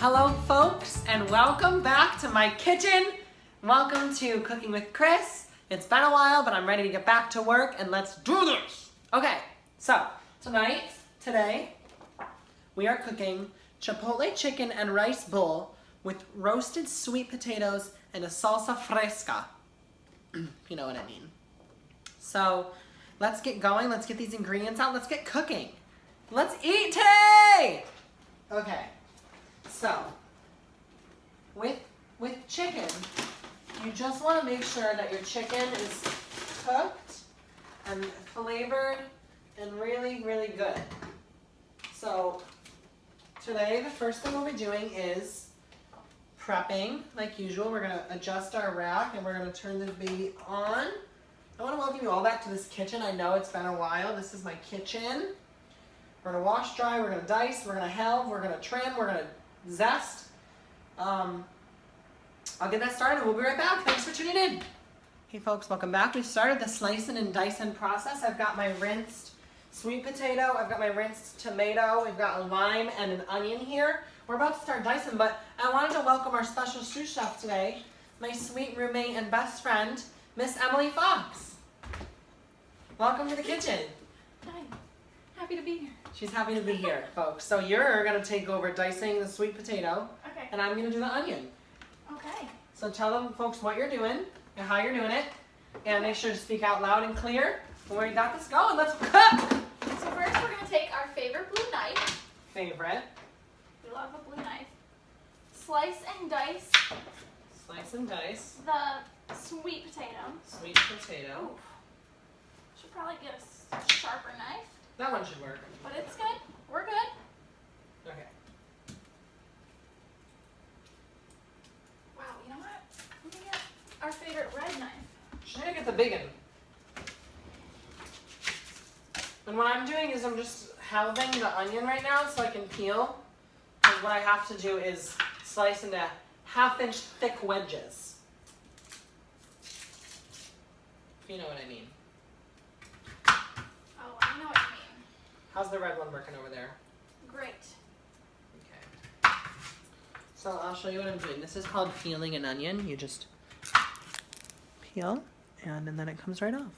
Hello folks, and welcome back to my kitchen. Welcome to Cooking with Chris. It's been a while, but I'm ready to get back to work and let's do this. Okay, so today, we are cooking Chipotle chicken and rice bowl with roasted sweet potatoes and a salsa fresca. You know what I mean. So let's get going. Let's get these ingredients out. Let's get cooking. Let's eat today. Okay. So, with chicken, you just want to make sure that your chicken is cooked and flavored and really, really good. So, today the first thing we'll be doing is prepping. Like usual, we're going to adjust our rack and we're going to turn this baby on. I want to welcome you all back to this kitchen. I know it's been a while. This is my kitchen. We're going to wash dry, we're going to dice, we're going to helve, we're going to trim, we're going to zest. I'll get that started. We'll be right back. Thanks for tuning in. Hey folks, welcome back. We've started the slicing and dicing process. I've got my rinsed sweet potato. I've got my rinsed tomato. We've got a lime and an onion here. We're about to start dicing, but I wanted to welcome our special sous chef today, my sweet roommate and best friend, Miss Emily Fox. Welcome to the kitchen. Hi. Happy to be here. She's happy to be here, folks. So you're going to take over dicing the sweet potato, Okay. and I'm going to do the onion. Okay. So tell them, folks, what you're doing and how you're doing it, and make sure to speak out loud and clear. And where you got this going, let's cook. So first we're going to take our favorite blue knife. Favorite. We love a blue knife. Slice and dice Slice and dice. the sweet potato. Sweet potato. Ooh. Should probably get a sharper knife, That one should work. but it's good. We're good. Okay. Wow, you know what? Let me get our favorite red knife. Should I get the big one? And what I'm doing is I'm just halving the onion right now so I can peel. Because what I have to do is slice into 1/2 inch thick wedges. If you know what I mean. Oh, I know what you mean. How's the red one working over there? Great. Okay. So I'll show you what I'm doing. This is called peeling an onion. You just peel and then it comes right off.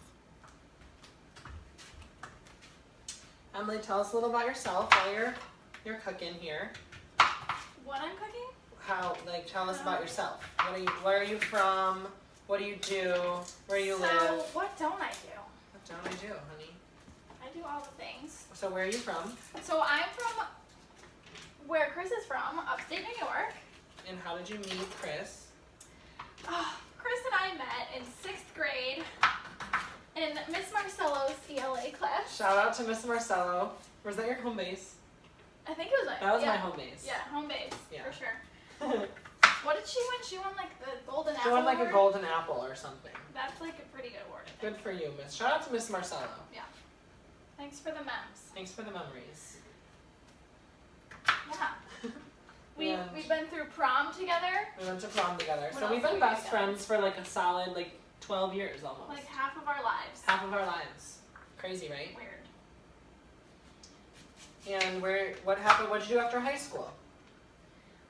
Emily, tell us a little about yourself while you're cooking here. What I'm cooking? Tell us about yourself. Where are you from? What do you do? Where do you live? So, what don't I do? What don't I do, honey? I do all the things. So where are you from? So I'm from where Chris is from, upstate New York. And how did you meet Chris? Chris and I met in 6th grade in Miss Marcello's ELA class. Shout out to Miss Marcello. Was that your home base? I think it was That was my home base. Yeah, home base, Yeah. for sure. What did she win? She won like the golden apple She won like a award? golden apple or something. That's like a pretty good award, I think. Good for you, Miss. Shout out to Miss Marcello. Thanks for the mems. Thanks for the memories. Yeah. Yeah. We've been through prom together, We went to prom together. What So else we've did been we do best together? friends for like a solid 12 years almost. like half of our lives. Half of our lives. Crazy, right? Weird. And what happened? What did you do after high school?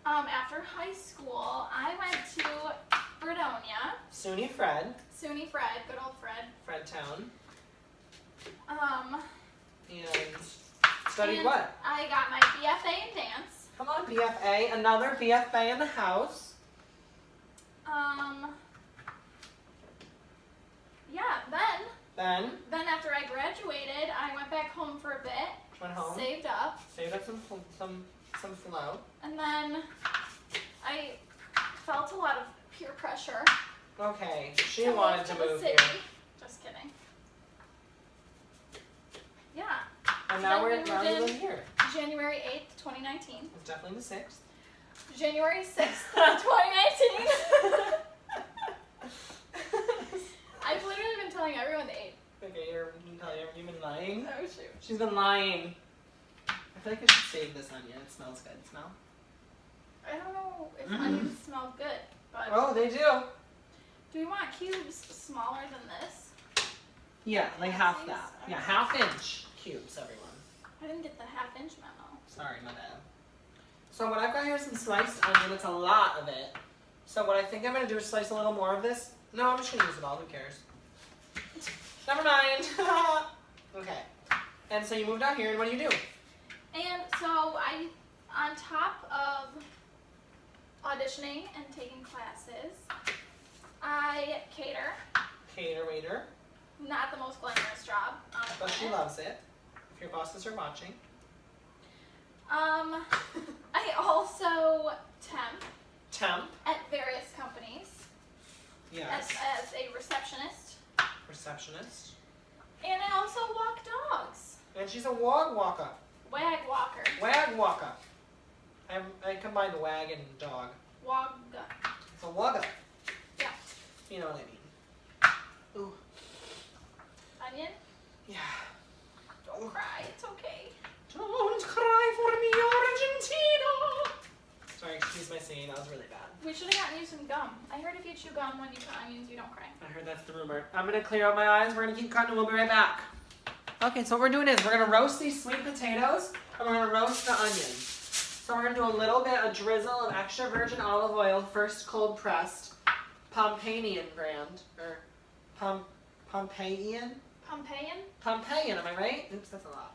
After high school, I went to Fredonia. SUNY Fred, SUNY Fred, good old Fred. Fredtown. And studied and what? I got my BFA in dance. Come on, BFA. Another BFA in the house. Yeah, Then after I graduated, I went back home for a bit, went home. saved up, Saved up some flow. and then I felt a lot of peer pressure. Okay, she to wanted to the move city. here. Just kidding. Yeah, And now Then we now moved you in. live here. January 8th, 2019. It's definitely the 6th. January 6th, 2019. I've literally been telling everyone the 8th. Okay, you've been lying. Oh shoot. She's been lying. I feel like I should save this onion. It smells good. Smell? I don't know if onions smell good, but Oh, they do. do we want cubes smaller than this? Yeah, like half These? that. Okay. Yeah, 1/2 inch cubes, everyone. I didn't get the 1/2 inch memo. Sorry, my bad. So what I've got here is some sliced onion. It's a lot of it. So what I think I'm going to do is slice a little more of this. No, I'm just going to use it all. Who cares? Never mind. Okay. And so you moved out here, and what do you do? And so on top of auditioning and taking classes, I cater. Cater waiter. Not the most glamorous job. But she loves it. If your bosses are watching. I also temp at various companies. Yes. As a receptionist. Receptionist. And I also walk dogs. And she's a wag walker. Wag walker. Wag walker. I combined wag and dog. Wagga. It's a wagga. Yeah. You know what I mean. Ooh. Onion? Yeah. Don't cry, it's okay. Don't cry for me, Argentina. Sorry, excuse my singing. That was really bad. We should have gotten you some gum. I heard if you chew gum when you cut onions, you don't cry. I heard that's the rumor. I'm going to clear out my eyes. We're going to keep cutting and we'll be right back. Okay, so what we're doing is we're going to roast these sweet potatoes and we're going to roast the onions. So we're going to do a little bit, a drizzle of extra virgin olive oil, first cold pressed, Pompeian brand, or Pompeian? Pompeian, am I right? Oops, that's a lot.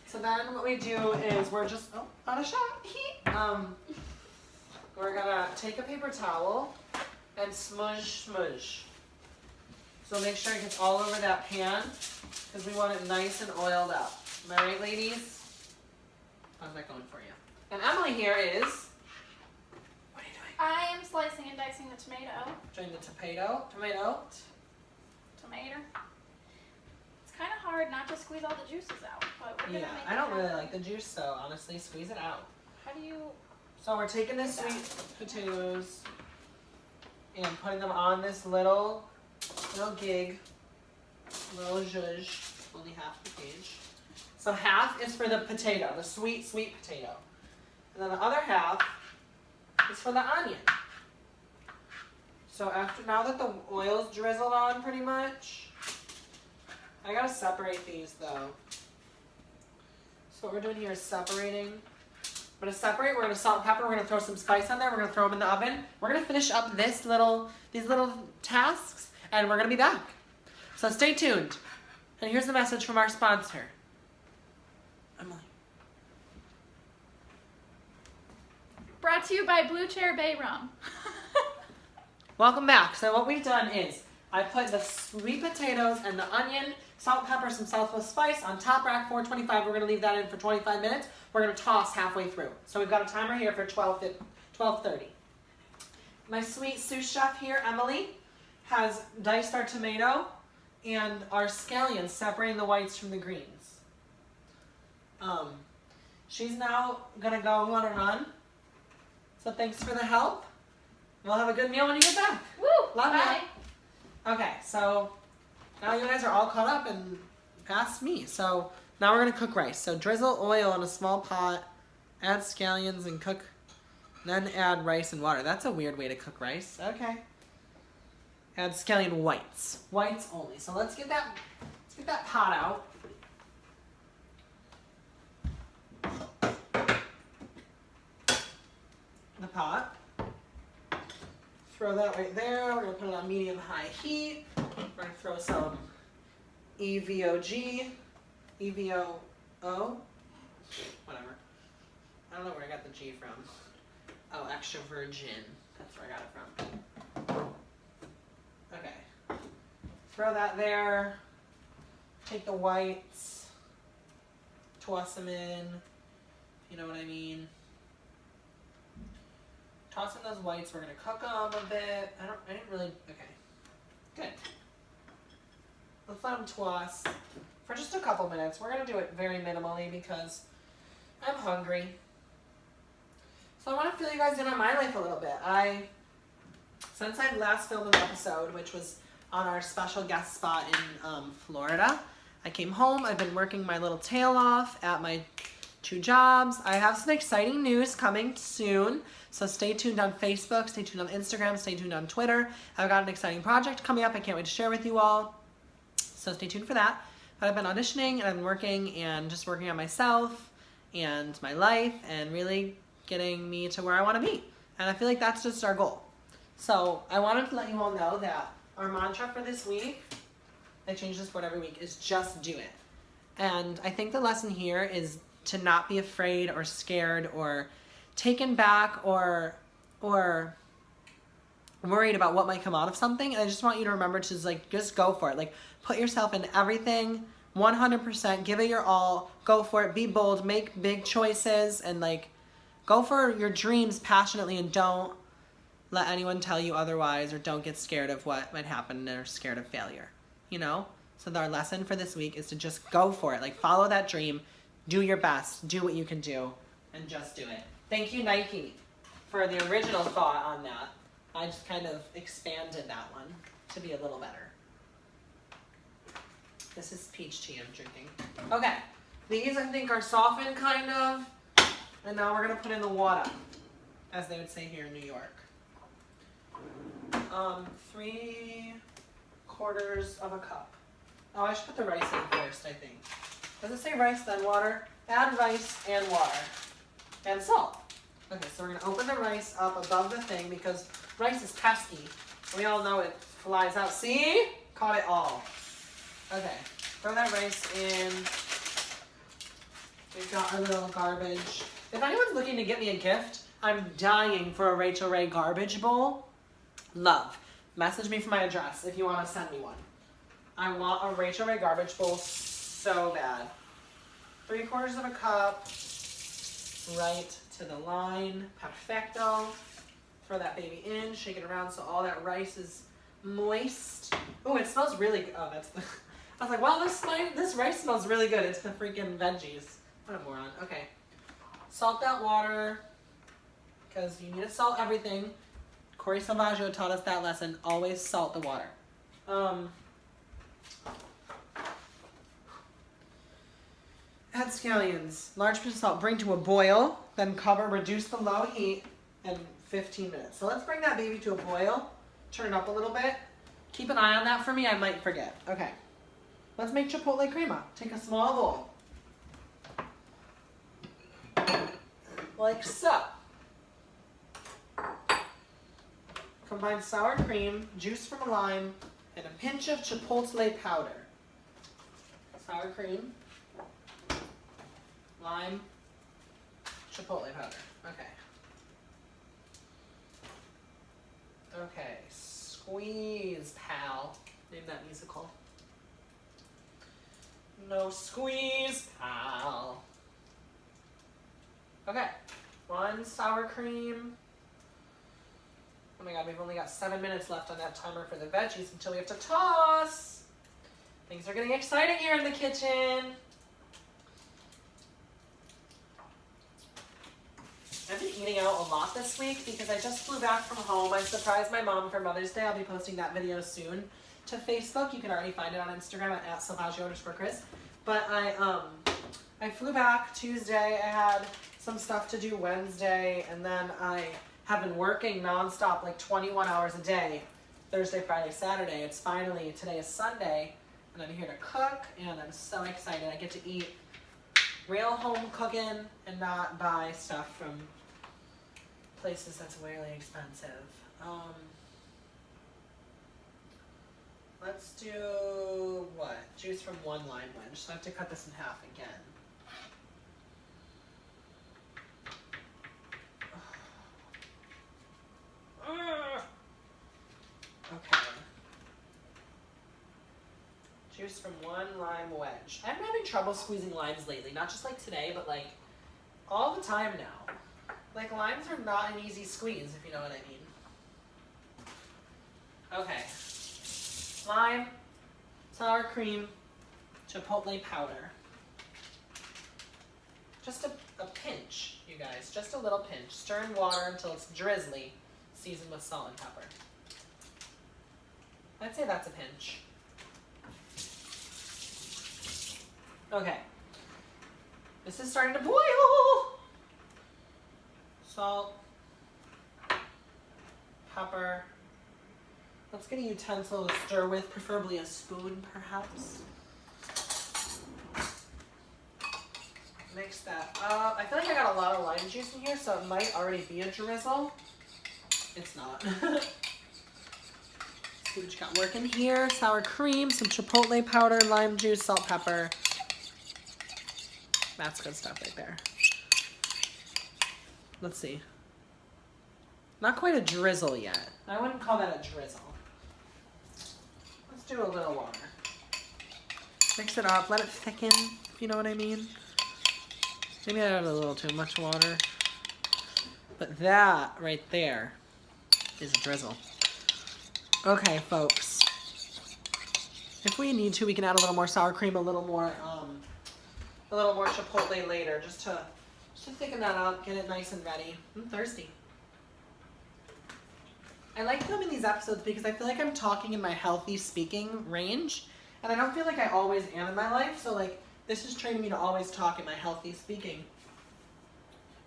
So then what we do is we're just, oh, not a shot. We're gonna take a paper towel and smudge. So make sure it gets all over that pan because we want it nice and oiled up. Am I right, ladies? How's that going for you? And Emily here is, what are you doing? I am slicing and dicing the tomato. Doing the tomato. Tomato. It's kind of hard not to squeeze all the juices out, but we're gonna make I don't really like the juice, so honestly, squeeze it out. How do you? So we're taking the sweet potatoes and putting them on this little gig, little zhuzh, only half the page. So half is for the potato, the sweet potato. And then the other half is for the onion. So now that the oil's drizzled on pretty much, I gotta separate these though. So what we're doing here is separating. We're gonna separate, we're gonna salt and pepper, we're gonna throw some spice on there, we're gonna throw them in the oven. We're gonna finish up these little tasks and we're gonna be back. So stay tuned. And here's the message from our sponsor. Emily. Brought to you by Blue Chair Bay Rum. Welcome back. So what we've done is I put the sweet potatoes and the onion, salt, pepper, some Southwest spice on top rack 425. We're going to leave that in for 25 minutes. We're going to toss halfway through. So we've got a timer here for 12:30. My sweet sous chef here, Emily, has diced our tomato and our scallions, separating the whites from the greens. She's now going to go on a run. So thanks for the help. We'll have a good meal when you get back. Woo! Love Bye. you. Okay, so now you guys are all caught up and past me. So now we're going to cook rice. So drizzle oil in a small pot, add scallions and cook, then add rice and water. That's a weird way to cook rice. Okay. Add scallion whites. Whites only. So let's get that pot out. The pot. Throw that right there. We're going to put it on medium-high heat. We're going to throw some EVOG, EVO, whatever. I don't know where I got the G from. Oh, extra virgin. That's where I got it from. Okay. Throw that there. Take the whites. Toss them in. You know what I mean? Toss in those whites. We're gonna cook them a bit. I didn't really. Okay. Good. Let's let them toss for just a couple minutes. We're gonna do it very minimally because I'm hungry. So I want to fill you guys in on my life a little bit. Since I last filmed an episode, which was on our special guest spot in Florida, I came home. I've been working my little tail off at my 2 jobs. I have some exciting news coming soon. So stay tuned on Facebook, stay tuned on Instagram, stay tuned on Twitter. I've got an exciting project coming up I can't wait to share with you all. So stay tuned for that. But I've been auditioning and I've been working and just working on myself and my life and really getting me to where I want to be. And I feel like that's just our goal. So I wanted to let you all know that our mantra for this week, I change this word every week, is just do it. And I think the lesson here is to not be afraid or scared or taken back or worried about what might come out of something. And I just want you to remember to just go for it. Like, put yourself in everything, 100%, give it your all, go for it, be bold, make big choices, and like, go for your dreams passionately, and don't let anyone tell you otherwise, or don't get scared of what might happen or scared of failure, you know? So our lesson for this week is to just go for it. Like, follow that dream, do your best, do what you can do, and just do it. Thank you, Nike, for the original thought on that. I just kind of expanded that one to be a little better. This is peach tea I'm drinking. Okay, these I think are softened kind of, and now we're gonna put in the water, as they would say here in New York. 3/4 of a cup. Oh, I should put the rice in first, I think. Does it say rice then water? Add rice and water. And salt. Okay, so we're gonna open the rice up above the thing because rice is pesky. We all know it flies out. See? Caught it all. Okay, throw that rice in. We've got our little garbage. If anyone's looking to get me a gift, I'm dying for a Rachel Ray garbage bowl. Love. Message me for my address if you want to send me one. I want a Rachel Ray garbage bowl so bad. 3/4 of a cup. Right to the line. Perfecto. Throw that baby in. Shake it around so all that rice is moist. Oh, it smells really good. Oh, that's the... I was like, wow, this rice smells really good. It's the freaking veggies. What a moron. Okay. Salt that water, because you need to salt everything. Corey Salvaggio taught us that lesson. Always salt the water. Add scallions. Large piece of salt. Bring to a boil. Then cover. Reduce the low heat in 15 minutes. So let's bring that baby to a boil. Turn it up a little bit. Keep an eye on that for me. I might forget. Okay. Let's make Chipotle crema. Take a small bowl. Like so. Combine sour cream, juice from a lime, and a pinch of Chipotle powder. Sour cream, lime, Chipotle powder. Okay. Okay, squeeze, pal. Name that musical. No squeeze, pal. Okay, 1 sour cream. Oh my god, we've only got 7 minutes left on that timer for the veggies until we have to toss. Things are getting exciting here in the kitchen. I've been eating out a lot this week because I just flew back from home. I surprised my mom for Mother's Day. I'll be posting that video soon to Facebook. You can already find it on Instagram at @Salvaggio_Chris. But I flew back Tuesday. I had some stuff to do Wednesday, and then I have been working nonstop, like 21 hours a day, Thursday, Friday, Saturday. It's finally, today is Sunday, and I'm here to cook, and I'm so excited. I get to eat real home cooking and not buy stuff from places that's really expensive. Let's do, what? Juice from 1 lime wedge. So I have to cut this in half again. Okay. Juice from 1 lime wedge. I'm having trouble squeezing limes lately. Not just like today, but like all the time now. Like, limes are not an easy squeeze, if you know what I mean. Okay. Lime, sour cream, Chipotle powder. Just a pinch, you guys. Just a little pinch. Stir in water until it's drizzly. Seasoned with salt and pepper. I'd say that's a pinch. Okay. This is starting to boil. Salt, pepper. Let's get a utensil to stir with, preferably a spoon, perhaps. Mix that up. I feel like I got a lot of lime juice in here, so it might already be a drizzle. It's not. See what you got working here. Sour cream, some chipotle powder, lime juice, salt, pepper. That's good stuff right there. Let's see. Not quite a drizzle yet. I wouldn't call that a drizzle. Let's do a little water. Mix it up, let it thicken, if you know what I mean. Maybe I added a little too much water. But that right there is a drizzle. Okay, folks. If we need to, we can add a little more sour cream, a little more chipotle later, just to thicken that up, get it nice and ready. I'm thirsty. I like filming these episodes because I feel like I'm talking in my healthy speaking range, and I don't feel like I always am in my life, so like this is training me to always talk in my healthy speaking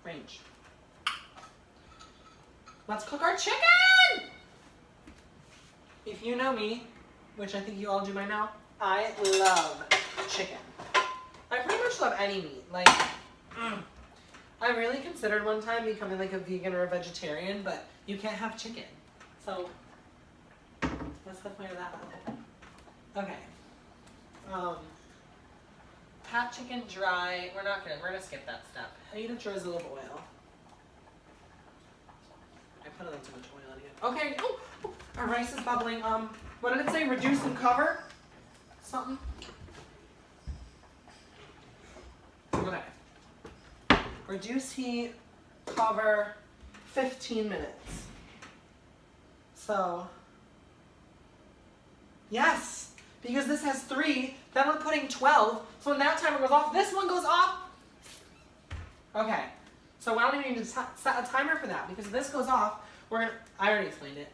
range. Let's cook our chicken! If you know me, which I think you all do by now, I love chicken. I pretty much love any meat. Like, I really considered one time becoming like a vegan or a vegetarian, but you can't have chicken. So, what's the point of that? Okay. Pat chicken dry. We're gonna skip that step. I need a drizzle of oil. I put a little too much oil in again. Okay, oh, our rice is bubbling. What did it say? Reduce and cover? Something? Okay. Reduce heat, cover, 15 minutes. So, yes, because this has 3, then we're putting 12, so when that timer goes off, this one goes off. Okay, so I don't even need to set a timer for that, because if this goes off, I already explained it.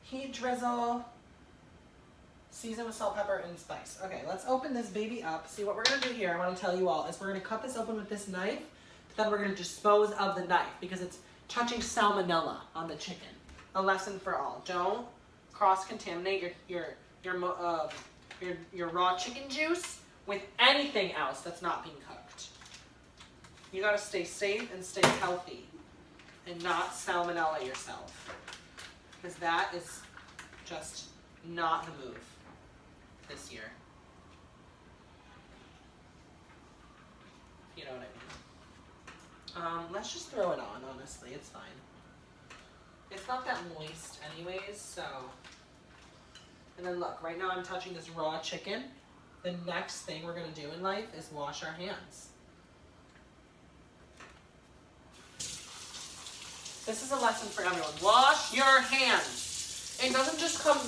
Heat, drizzle, season with salt, pepper, and spice. Okay, let's open this baby up. See, what we're gonna do here, I wanna tell you all, is we're gonna cut this open with this knife, but then we're gonna dispose of the knife because it's touching salmonella on the chicken. A lesson for all. Don't cross-contaminate your raw chicken juice with anything else that's not being cooked. You gotta stay safe and stay healthy and not salmonella yourself. Because that is just not the move this year. You know what I mean. Let's just throw it on, honestly, it's fine. It's not that moist anyways, so. And then look, right now I'm touching this raw chicken. The next thing we're gonna do in life is wash our hands. This is a lesson for everyone. Wash your hands. It doesn't just come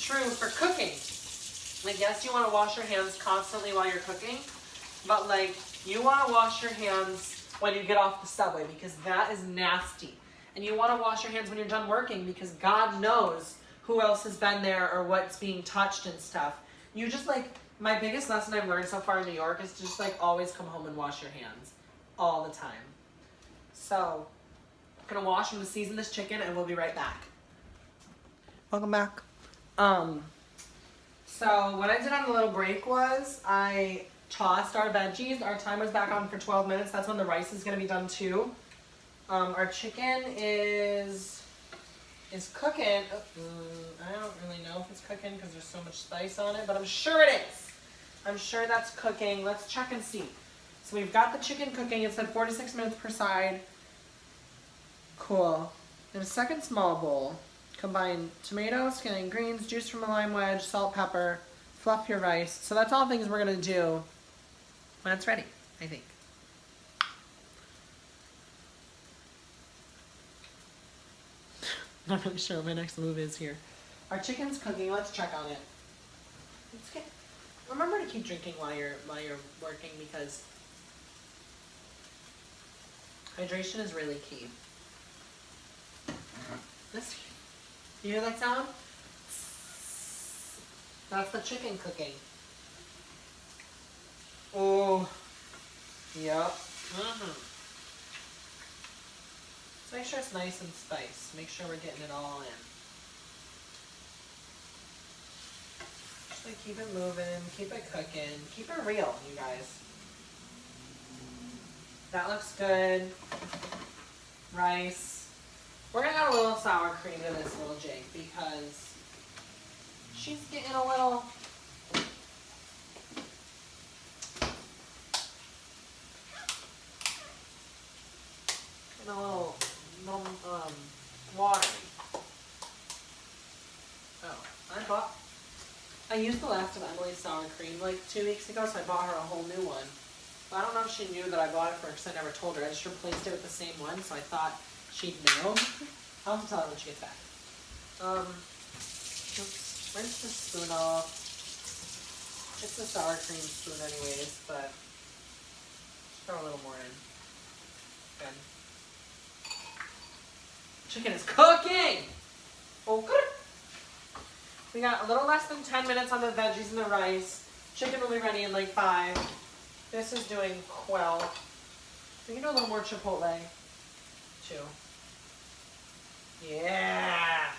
true for cooking. Like, yes, you want to wash your hands constantly while you're cooking, but like, you want to wash your hands when you get off the subway because that is nasty. And you want to wash your hands when you're done working because God knows who else has been there or what's being touched and stuff. You just like, my biggest lesson I've learned so far in New York is just like always come home and wash your hands all the time. So, I'm gonna wash and season this chicken and we'll be right back. Welcome back. So what I did on the little break was I tossed our veggies. Our timer's back on for 12 minutes. That's when the rice is gonna be done too. Our chicken is cooking. I don't really know if it's cooking because there's so much spice on it, but I'm sure it is. I'm sure that's cooking. Let's check and see. So we've got the chicken cooking. It said 46 minutes per side. Cool. In a second small bowl, combine tomato, skin greens, juice from a lime wedge, salt, pepper, fluff your rice. So that's all things we're gonna do when it's ready, I think. Not really sure what my next move is here. Our chicken's cooking. Let's check on it. Remember to keep drinking while you're working because hydration is really key. You hear that sound? That's the chicken cooking. Oh, yep. So make sure it's nice and spiced. Make sure we're getting it all in. Just keep it moving, keep it cooking, keep it real, you guys. That looks good. Rice. We're gonna add a little sour cream to this little jig because she's getting a little watery. Oh, I used the last of Emily's sour cream like 2 weeks ago, so I bought her a whole new one. But I don't know if she knew that I bought it for her because I never told her. I just replaced it with the same one, so I thought she'd know. I'll have to tell her when she gets back. Just rinse the spoon off. It's a sour cream spoon anyways, but just throw a little more in. Good. Chicken is cooking! Oh, good. We got a little less than 10 minutes on the veggies and the rice. Chicken will be ready in like 5. This is doing 12. We can do a little more chipotle, too. Yeah.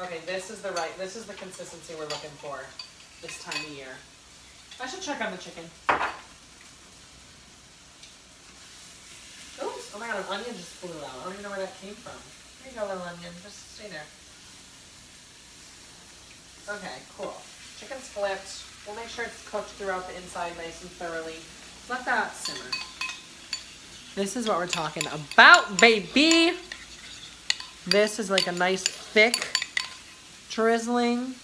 Okay, this is the consistency we're looking for this time of year. I should check on the chicken. Oops, oh my god, an onion just flew out. I don't even know where that came from. There you go, little onion, just stay there. Okay, cool. Chicken's flipped. We'll make sure it's cooked throughout the inside nice and thoroughly. Let that simmer. This is what we're talking about, baby. This is like a nice thick drizzling.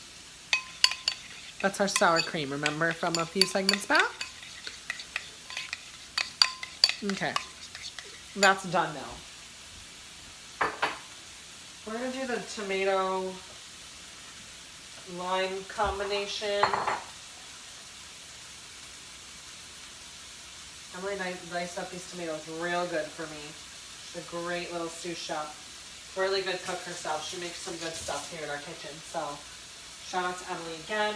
That's our sour cream, remember from a few segments back? Okay, that's done now. We're gonna do the tomato lime combination. Emily diced up these tomatoes real good for me. She's a great little sous chef. Really good cook herself. She makes some good stuff here in our kitchen. So shout out to Emily again.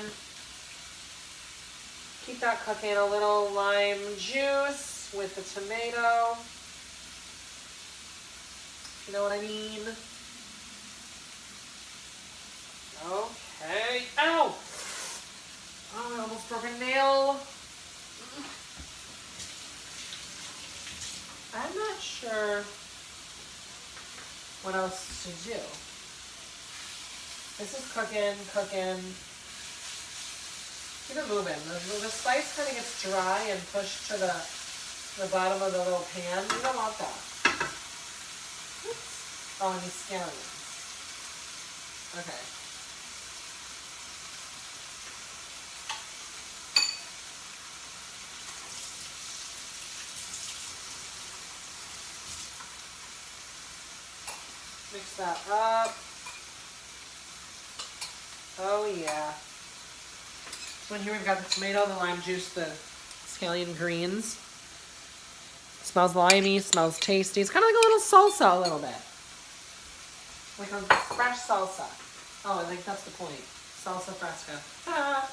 Keep that cooking. A little lime juice with the tomato. You know what I mean? Okay. Ow! Oh, I almost broke a nail. I'm not sure what else to do. This is cooking. Keep it moving. The spice kind of gets dry and pushed to the bottom of the little pan. You don't want that. Oops. Oh, and these scallions. Okay. Mix that up. Oh yeah. So here we've got the tomato, the lime juice, the scallion greens. Smells limey, smells tasty. It's kind of like a little salsa a little bit. Like a fresh salsa. Oh, I think that's the point. Salsa fresca. Ah.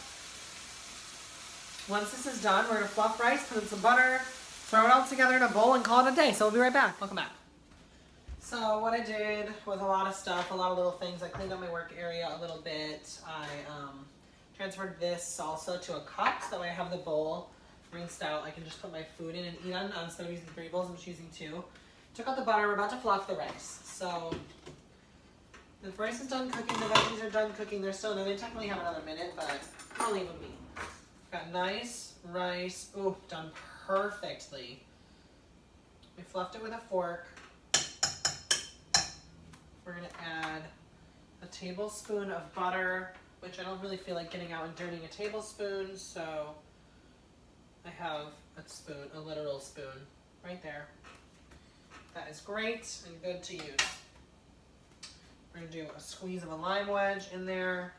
Once this is done, we're going to fluff rice, put in some butter, throw it all together in a bowl, and call it a day. So we'll be right back. Welcome back. So what I did was a lot of stuff, a lot of little things. I cleaned up my work area a little bit. I transferred this salsa to a cup so that way I have the bowl rinsed out. I can just put my food in and eat on. Instead of using 3 bowls, I'm just using 2. Took out the butter. We're about to fluff the rice. So the rice is done cooking. The veggies are done cooking. They're still there. They technically have another minute, but I'll leave with me. Got nice rice. Ooh, done perfectly. We fluffed it with a fork. We're going to add a tablespoon of butter, which I don't really feel like getting out and dirtying a tablespoon, so I have a spoon, a literal spoon, right there. That is great and good to use. We're going to do a squeeze of a lime wedge in there.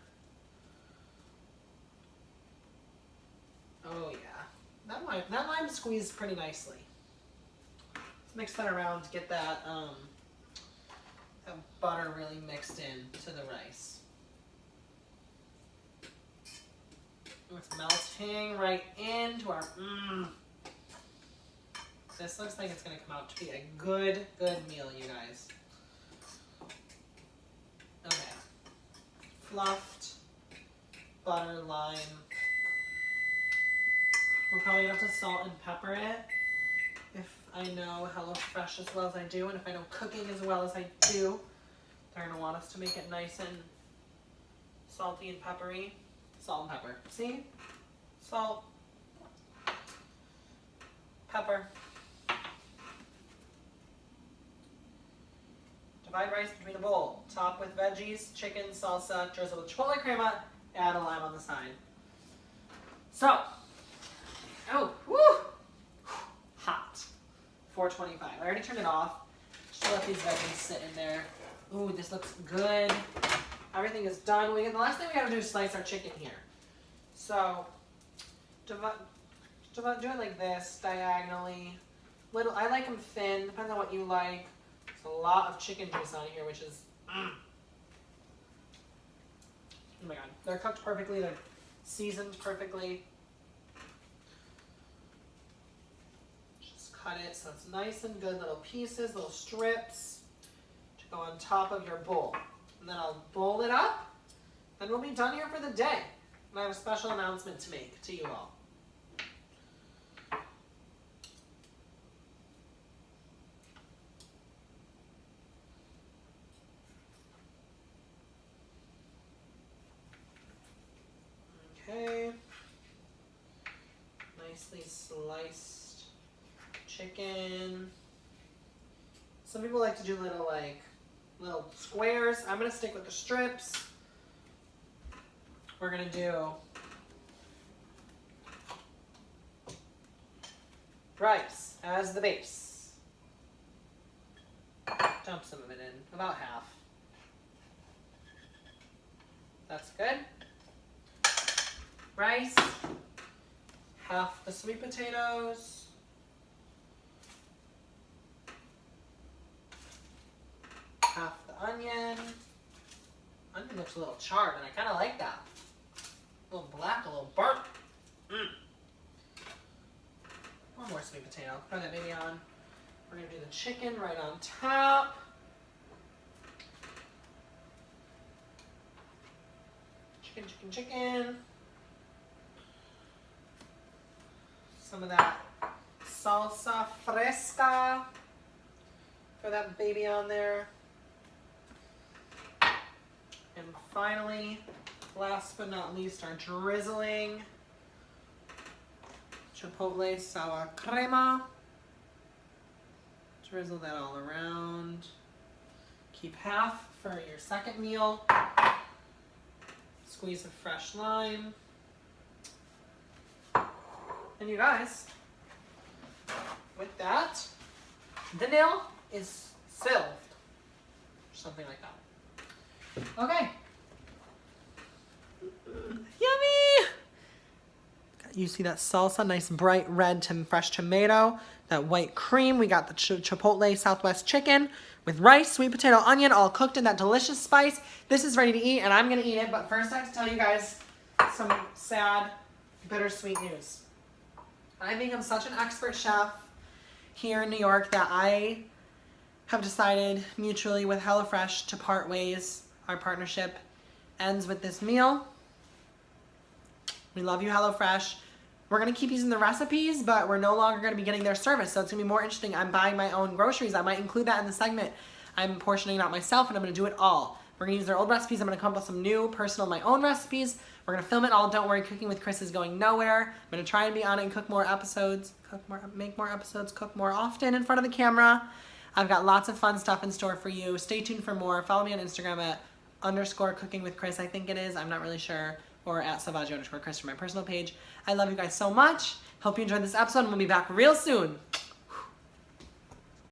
Oh yeah, that lime squeezed pretty nicely. Let's mix that around to get that that butter really mixed in to the rice. It's melting right into our, This looks like it's going to come out to be a good meal, you guys. Okay. Fluffed. butter, lime. We're probably gonna have to salt and pepper it if I know HelloFresh as well as I do, and if I know cooking as well as I do. They're gonna want us to make it nice and salty and peppery. Salt and pepper. See? Salt. Pepper. Divide rice between a bowl. Top with veggies, chicken, salsa, drizzle with chipotle crema, add a lime on the side. So, oh, woo! Hot. 425. I already turned it off. Just let these veggies sit in there. Ooh, this looks good. Everything is done. The last thing we gotta do is slice our chicken here. So, do it like this, diagonally. I like them thin, depends on what you like. There's a lot of chicken juice on here, which is, oh my god. They're cooked perfectly, they're seasoned perfectly. Just cut it so it's nice and good, little pieces, little strips to go on top of your bowl. And then I'll bowl it up, and we'll be done here for the day. And I have a special announcement to make to you all. Okay. Nicely sliced chicken. Some people like to do little squares. I'm gonna stick with the strips. We're gonna do rice as the base. Dump some of it in, about half. That's good. Rice, half the sweet potatoes, half the onion. Onion looks a little charred, and I kind of like that. A little black, a little burnt. One more sweet potato. Throw that baby on. We're going to do the chicken right on top. Chicken, chicken, chicken. Some of that salsa fresca. Throw that baby on there. And finally, last but not least, our drizzling Chipotle sour crema. Drizzle that all around. Keep half for your second meal. Squeeze a fresh lime. And you guys, with that, the nail is sealed. Something like that. Okay. Yummy! You see that salsa, nice bright red fresh tomato, that white cream. We got the Chipotle Southwest chicken with rice, sweet potato, onion, all cooked in that delicious spice. This is ready to eat, and I'm gonna eat it, but first I have to tell you guys some sad, bittersweet news. I think I'm such an expert chef here in New York that I have decided mutually with HelloFresh to part ways. Our partnership ends with this meal. We love you, HelloFresh. We're gonna keep using the recipes, but we're no longer gonna be getting their service, so it's gonna be more interesting. I'm buying my own groceries. I might include that in the segment. I'm portioning it out myself, and I'm gonna do it all. We're gonna use their old recipes. I'm gonna come up with some new, personal, my own recipes. We're gonna film it all. Don't worry, Cooking with Chris is going nowhere. I'm gonna try and be on it and cook more episodes, make more episodes, cook more often in front of the camera. I've got lots of fun stuff in store for you. Stay tuned for more. Follow me on Instagram at _Cooking with Chris, I think it is. I'm not really sure. Or at Savaggi _Chris for my personal page. I love you guys so much. Hope you enjoyed this episode, and we'll be back real soon.